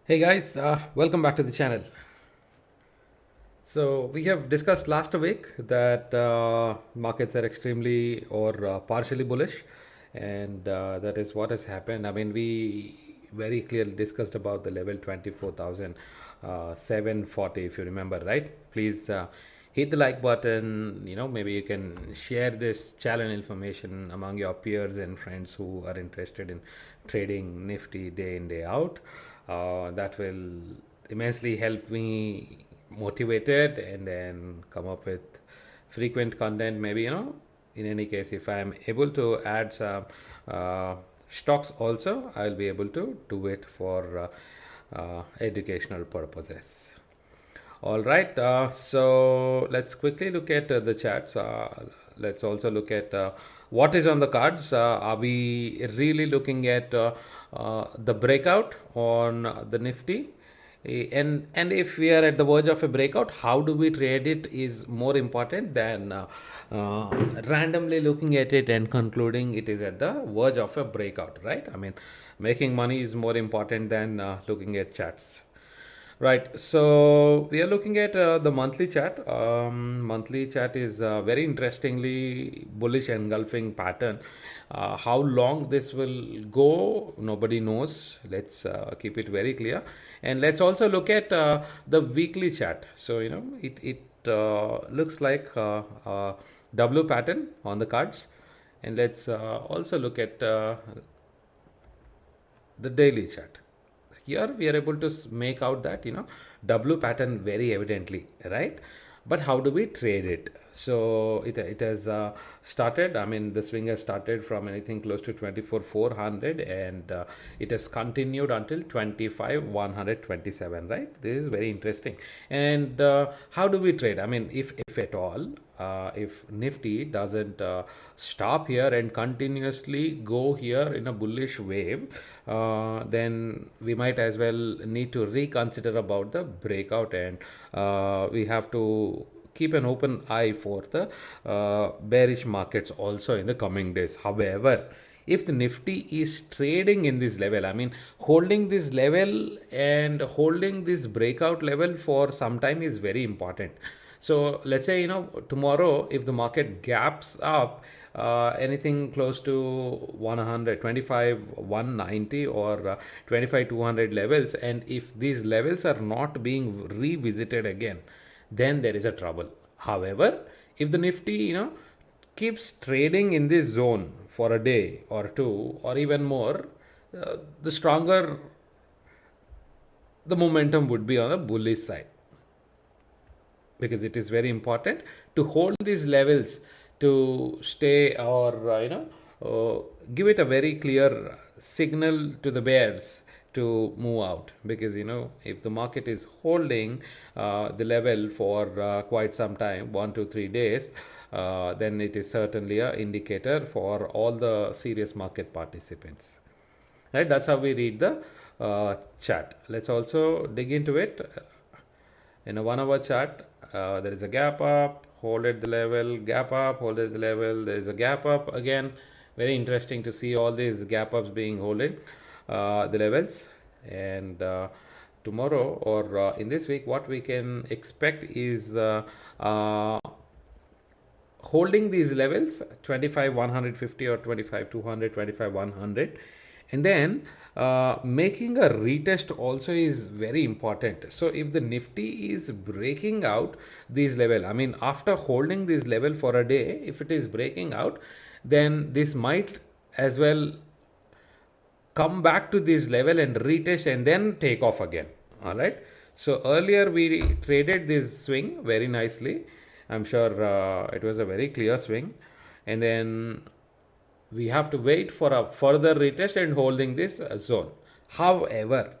Hey guys, welcome back to the channel. So we have discussed last week that markets are extremely or partially bullish, and that is what has happened. I mean, we very clearly discussed about the level 24,740, if you remember, right? Please hit the like button. Maybe you can share this channel information among your peers and friends who are interested in trading Nifty day in day out. That will immensely help me motivated and then come up with frequent content. Maybe, in any case, if I'm able to add some stocks also, I'll be able to do it for educational purposes. All right, so let's quickly look at the charts. Let's also look at what is on the cards. Are we really looking at the breakout on the Nifty? And if we are at the verge of a breakout, how do we trade it is more important than randomly looking at it and concluding it is at the verge of a breakout, right? I mean, making money is more important than looking at charts. Right, so we are looking at the monthly chart. Monthly chart is very interestingly bullish engulfing pattern. How long this will go, nobody knows. Let's keep it very clear, and let's also look at the weekly chart. So it looks like W pattern on the cards, and let's also look at the daily chart. Here we are able to make out that W pattern very evidently, right? But how do we trade it? So it has started. I mean, the swing has started from anything close to 24,400, and it has continued until 25,127, right? This is very interesting. And how do we trade? I mean, if at all, if Nifty doesn't stop here and continuously go here in a bullish wave, then we might as well need to reconsider about the breakout, and we have to keep an open eye for the bearish markets also in the coming days. However, if the Nifty is trading in this level, I mean, holding this level and holding this breakout level for some time is very important. So let's say, tomorrow, if the market gaps up anything close to 125, 190 or 25, 200 levels, and if these levels are not being revisited again, then there is a trouble. However, if the Nifty, keeps trading in this zone for a day or two or even more, the stronger the momentum would be on the bullish side, because it is very important to hold these levels to stay, or give it a very clear signal to the bears to move out, because if the market is holding the level for quite some time, 1 to 3 days, then it is certainly a indicator for all the serious market participants, right? That's how we read the chart. Let's also dig into it. In a 1 hour chart, there is a gap up, hold at the level, gap up, hold at the level, there is a gap up again. Very interesting to see all these gap ups being holding the levels. And tomorrow or in this week, what we can expect is holding these levels 25,150 or 25,200, 25,100, and then making a retest also is very important. So if the Nifty is breaking out this level, I mean, after holding this level for a day, if it is breaking out, then this might as well come back to this level and retest and then take off again. All right, so earlier we traded this swing very nicely. I'm sure it was a very clear swing, and then we have to wait for a further retest and holding this zone. However,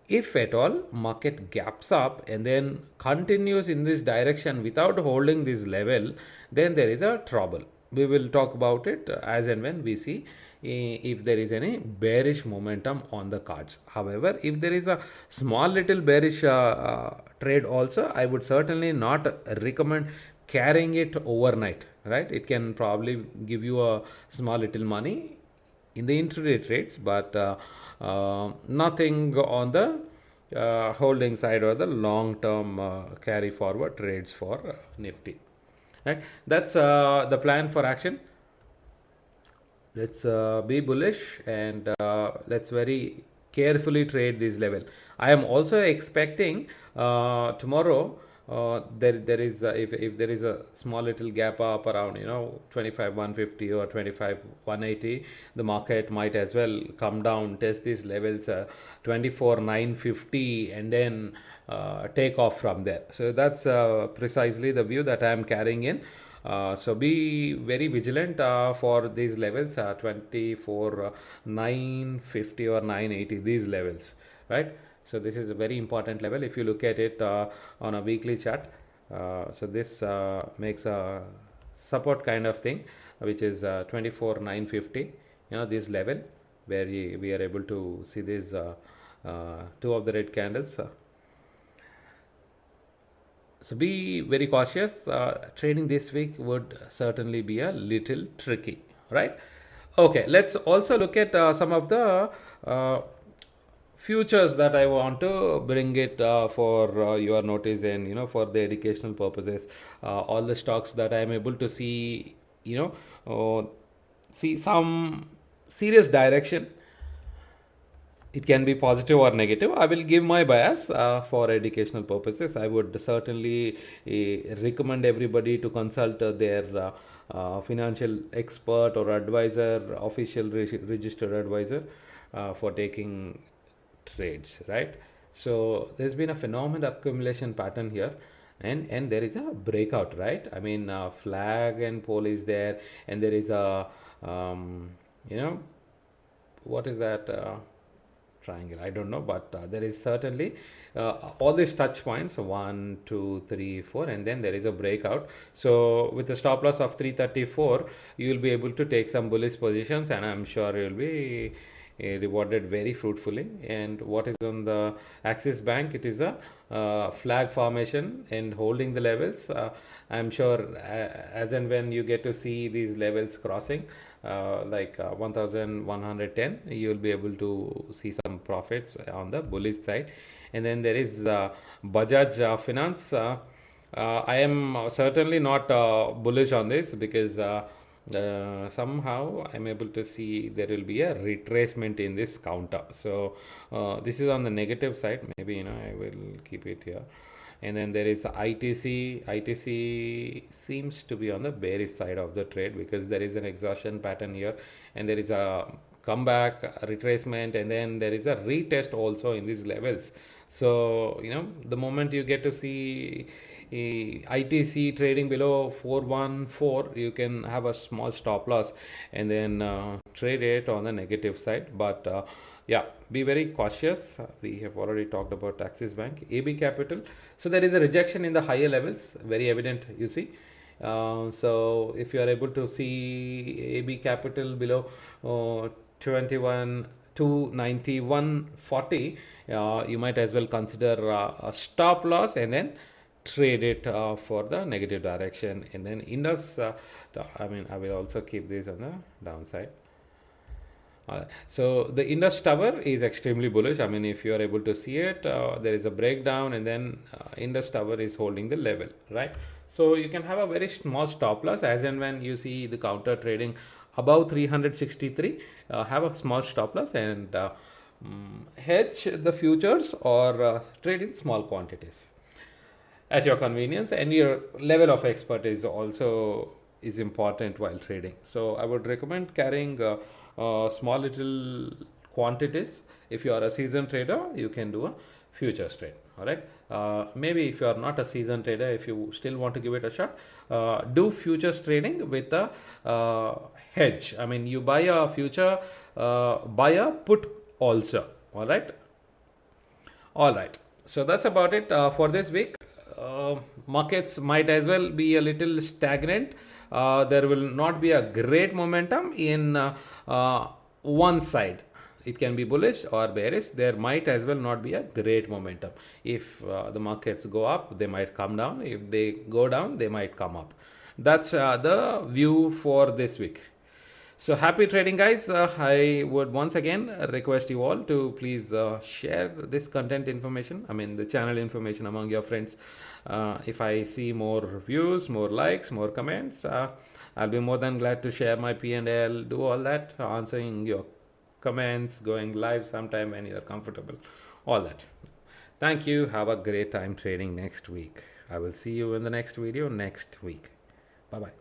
if at all market gaps up and then continues in this direction without holding this level, then there is a trouble. We will talk about it as and when we see if there is any bearish momentum on the cards. However, if there is a small little bearish trade also, I would certainly not recommend carrying it overnight, right? It can probably give you a small little money in the intraday trades, but nothing on the holding side or the long term carry forward trades for Nifty. Right, that's the plan for action. Let's be bullish and let's very carefully trade this level. I am also expecting tomorrow there is if there is a small little gap up around 25 150 or 25 180, the market might as well come down, test these levels 24 950, and then take off from there. So that's precisely the view that I am carrying in. So be very vigilant for these levels, 24 950 or 980, these levels, right? So this is a very important level if you look at it on a weekly chart. So this makes a support kind of thing, which is 24 950, this level where we are able to see these two of the red candles. So be very cautious. Trading this week would certainly be a little tricky, right? Okay, let's also look at some of the futures that I want to bring it for your notice and for the educational purposes. All the stocks that I am able to see, see some serious direction. It can be positive or negative. I will give my bias for educational purposes. I would certainly recommend everybody to consult their financial expert or advisor, official registered advisor for taking trades, right? So there's been a phenomenal accumulation pattern here, and there is a breakout, right? I mean, flag and pole is there, and there is a what is that? Triangle, I don't know, but there is certainly all these touch points 1 2 3 4, and then there is a breakout. So with a stop loss of 334, you will be able to take some bullish positions, and I'm sure you will be rewarded very fruitfully. And what is on the Axis Bank, it is a flag formation and holding the levels. I'm sure as and when you get to see these levels crossing like 1110, you will be able to see some profits on the bullish side. And then there is Bajaj Finance. I am certainly not bullish on this because somehow I'm able to see there will be a retracement in this counter. So this is on the negative side. Maybe I will keep it here. And then there is ITC. ITC seems to be on the bearish side of the trade because there is an exhaustion pattern here, and there is a comeback, a retracement, and then there is a retest also in these levels. So the moment you get to see ITC trading below 414, you can have a small stop loss and then trade it on the negative side. But yeah, be very cautious. We have already talked about Axis Bank, AB Capital. So there is a rejection in the higher levels, very evident, you see. So if you are able to see AB Capital below 21 to 91.40, you might as well consider a stop loss and then trade it for the negative direction. And then Indus, I will also keep this on the downside. So the Indus Tower is extremely bullish. I mean, if you are able to see it, there is a breakdown, and then Indus Tower is holding the level, right? So you can have a very small stop loss as and when you see the counter trading above 363. Have a small stop loss and hedge the futures or trade in small quantities at your convenience, and your level of expertise also is important while trading. So I would recommend carrying small little quantities. If you are a seasoned trader, you can do a futures trade. All right. Maybe if you are not a seasoned trader, if you still want to give it a shot, do futures trading with a hedge. I mean, you buy a future, buy a put also. All right. All right. So that's about it for this week. Markets might as well be a little stagnant. There will not be a great momentum in one side. It can be bullish or bearish. There might as well not be a great momentum. If the markets go up, they might come down. If they go down, they might come up. That's the view for this week. So happy trading, guys. I would once again request you all to please share this content information, I mean, the channel information among your friends. If I see more views, more likes, more comments, I'll be more than glad to share my P&L, do all that, answering your comments, going live sometime when you're comfortable, all that. Thank you. Have a great time trading next week. I will see you in the next video next week. Bye bye.